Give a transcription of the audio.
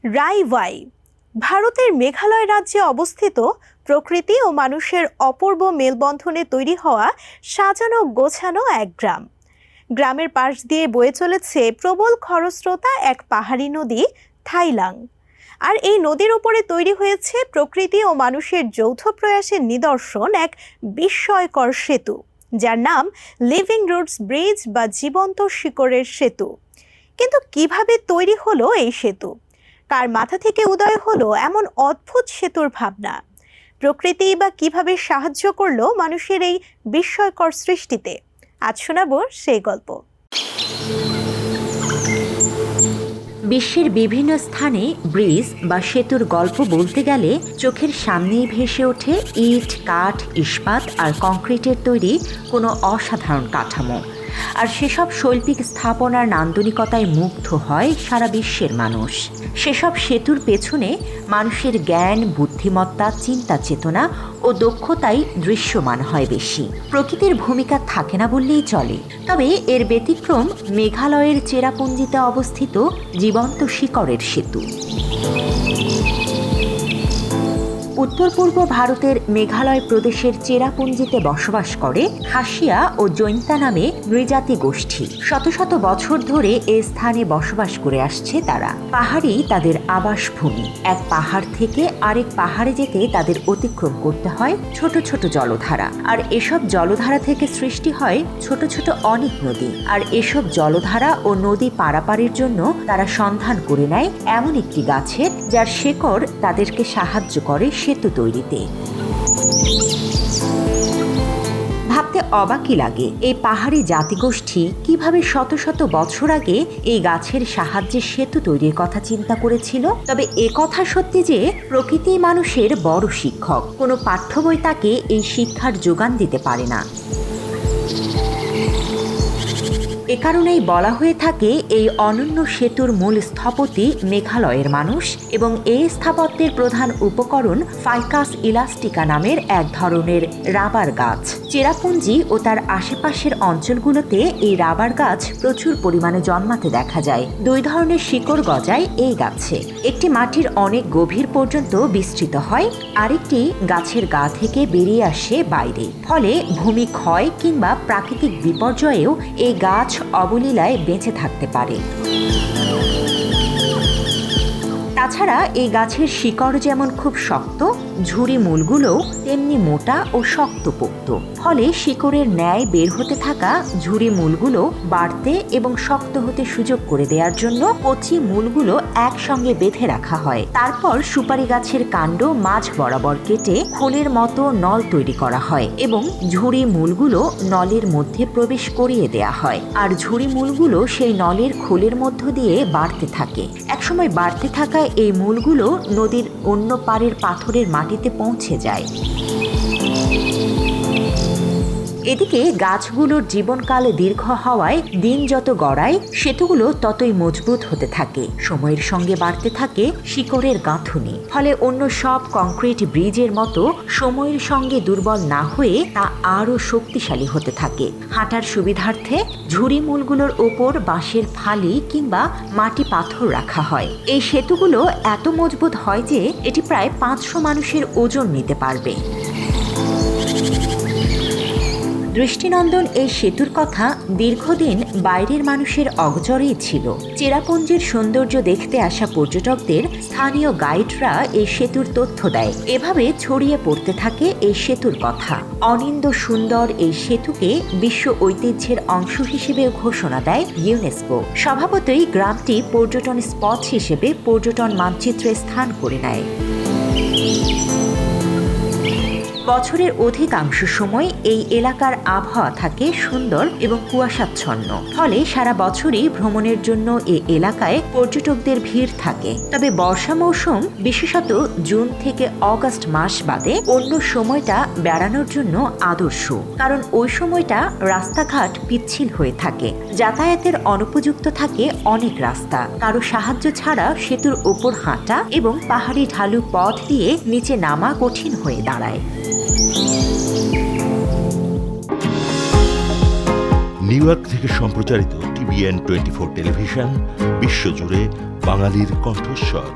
রাইওয়াই ভারতের মেঘালয় রাজ্যে অবস্থিত প্রকৃতি ও মানুষের অপূর্ব মেলবন্ধনে তৈরি হওয়া সাজানো গোছানো এক গ্রাম। গ্রামের পাশ দিয়ে বয়ে চলেছে প্রবল খরস্রোতা এক পাহাড়ি নদী থাইলাং। আর এই নদীর উপরে তৈরি হয়েছে প্রকৃতি ও মানুষের যৌথ প্রয়াসের নিদর্শন এক বিস্ময়কর সেতু, যার নাম লিভিং রুটস ব্রিজ বা জীবন্ত শিকড়ের সেতু। কিন্তু কিভাবে তৈরি হলো এই সেতু? কার মাথা থেকে উদয় হলো এমন অদ্ভুত সেতুর ভাবনা? প্রকৃতি বা কিভাবে সাহায্য করলো মানুষের এই বিস্ময়কর সৃষ্টিতে? আজ শোনাবো সেই গল্প। বিশ্বের বিভিন্ন স্থানে ব্রিজ বা সেতুর গল্প বলতে গেলে চোখের সামনেই ভেসে ওঠে ইট, কাঠ, ইস্পাত আর কংক্রিটের তৈরি কোনো অসাধারণ কাঠামো। আর সেসব শৈল্পিক স্থাপনার নান্দনিকতায় মুগ্ধ হয় সারা বিশ্বের মানুষ। সেসব সেতুর পেছনে মানুষের জ্ঞান, বুদ্ধিমত্তা, চিন্তা চেতনা ও দক্ষতাই দৃশ্যমান হয় বেশি। প্রকৃতির ভূমিকা থাকে না বললেই চলে। তবে এর ব্যতিক্রম মেঘালয়ের চেরাপুঞ্জিতে অবস্থিত জীবন্ত শিকড়ের সেতু। উত্তর পূর্ব ভারতের মেঘালয় প্রদেশের চেরাপুঞ্জিতে বসবাস করে খাসিয়া ও জৈন্তা নামে নৃজাতি গোষ্ঠী। শত শত বছর ধরে এ স্থানে বসবাস করে আসছে তারা। পাহাড়ই তাদের আবাসভূমি। এক পাহাড় থেকে আরেক পাহাড়ে যেতে তাদের অতিক্রম করতে হয় ছোট ছোট জলধারা। আর এসব জলধারা থেকে সৃষ্টি হয় ছোট ছোট অনেক নদী। আর এসব জলধারা ও নদী পারাপারের জন্য তারা সন্ধান করে নেয় এমন একটি গাছের, যার শেকড় তাদেরকে সাহায্য করে সেতু তৈরিতে। ভাবতে অবাকই লাগে এই পাহাড়ি জাতিগোষ্ঠী কিভাবে শত শত বছর আগে এই গাছের সাহায্যে সেতু তৈরির কথা চিন্তা করেছিল। তবে এ কথা সত্যি যে প্রকৃতি মানুষের বড় শিক্ষক। কোনো পাঠ্য বই তাকে এই শিক্ষার যোগান দিতে পারে না। এ কারণেই বলা হয়ে থাকে এই অনন্য সেতুর মূল স্থপতি মেঘালয়ের মানুষ, এবং এই স্থাপত্যের প্রধান উপকরণ ফাইকাস ইলাস্টিকা নামের এক ধরনের রাবার গাছ। চেরাপুঞ্জি ও তার আশেপাশের অঞ্চলগুলোতে এই রাবার গাছ প্রচুর পরিমাণে জন্মাতে দেখা যায়। দুই ধরনের শিকড় গজায় এই গাছে। একটি মাটির অনেক গভীর পর্যন্ত বিস্তৃত হয়, আরেকটি গাছের গা থেকে বেরিয়ে আসে বাইরে। ফলে ভূমি ক্ষয় কিংবা প্রাকৃতিক বিপর্যয়েও এই গাছ অবলীলায় বেঁচে থাকতে পারে। তাছাড়া এই গাছের শিকড় যেমন খুব শক্ত, ঝুরি মূলগুলোও তেমনি মোটা ও শক্তপোক্ত। ফলে শিকড়ের ন্যায় বের হতে থাকা ঝুরি মূলগুলো বাড়তে এবং শক্ত হতে সুযোগ করে দেওয়ার জন্য কচি মূলগুলো একসঙ্গে বেঁধে রাখা হয়। তারপর সুপারি গাছের কাণ্ড মাঝ বরাবর কেটে খোলের মতো নল তৈরি করা হয় এবং ঝুরি মূলগুলো নলের মধ্যে প্রবেশ করিয়ে দেয়া হয়। আর ঝুরি মূলগুলো সেই নলের খোলের মধ্য দিয়ে বাড়তে থাকে। একসময় বাড়তে থাকা এই মূলগুলো নদীর অন্য পাড়ের পাথরের মাটিতে পৌঁছে যায়। এদিকে গাছগুলোর জীবনকাল দীর্ঘ হওয়ায় দিন যত গড়ায় সেতুগুলো ততই মজবুত হতে থাকে। সময়ের সঙ্গে বাড়তে থাকে শিকড়ের গাঁথুনি। ফলে অন্য সব কংক্রিট ব্রিজের মতো সময়ের সঙ্গে দুর্বল না হয়ে তা আরও শক্তিশালী হতে থাকে। হাঁটার সুবিধার্থে ঝুরি মূলগুলোর ওপর বাঁশের ফালি কিংবা মাটি পাথর রাখা হয়। এই সেতুগুলো এত মজবুত হয় যে এটি প্রায় 500 মানুষের ওজন নিতে পারবে। দৃষ্টিনন্দন এই সেতুর কথা দীর্ঘদিন বাইরের মানুষের অগোচরেই ছিল। চেরাপুঞ্জির সৌন্দর্য দেখতে আসা পর্যটকদের স্থানীয় গাইডরা এই সেতুর তথ্য দেয়। এভাবে ছড়িয়ে পড়তে থাকে এই সেতুর কথা। অনিন্দ্য সুন্দর এই সেতুকে বিশ্ব ঐতিহ্যের অংশ হিসেবে ঘোষণা দেয় ইউনেস্কো। স্বভাবতই গ্রামটি পর্যটন স্পট হিসেবে পর্যটন মানচিত্রে স্থান করে নেয়। বছরের অধিকাংশ সময় এই এলাকার আবহাওয়া থাকে সুন্দর এবং কুয়াশাচ্ছন্ন। ফলে সারা বছরই ভ্রমণের জন্য এই এলাকায় পর্যটকদের ভিড় থাকে। তবে বর্ষা মৌসুম, বিশেষত জুন থেকে অগাস্ট মাস বাদে অন্য সময়টা বেড়ানোর জন্য আদর্শ। কারণ ওই সময়টা রাস্তাঘাট পিচ্ছিল হয়ে থাকে, যাতায়াতের অনুপযুক্ত থাকে অনেক রাস্তা। কারো সাহায্য ছাড়া সেতুর ওপর হাঁটা এবং পাহাড়ি ঢালু পথ দিয়ে নিচে নামা কঠিন হয়ে দাঁড়ায়। নিউ ইয়র্ক থেকে সম্প্রচারিত TVN 24 টেলিভিশন বিশ্বজুড়ে বাঙালির কণ্ঠস্বর।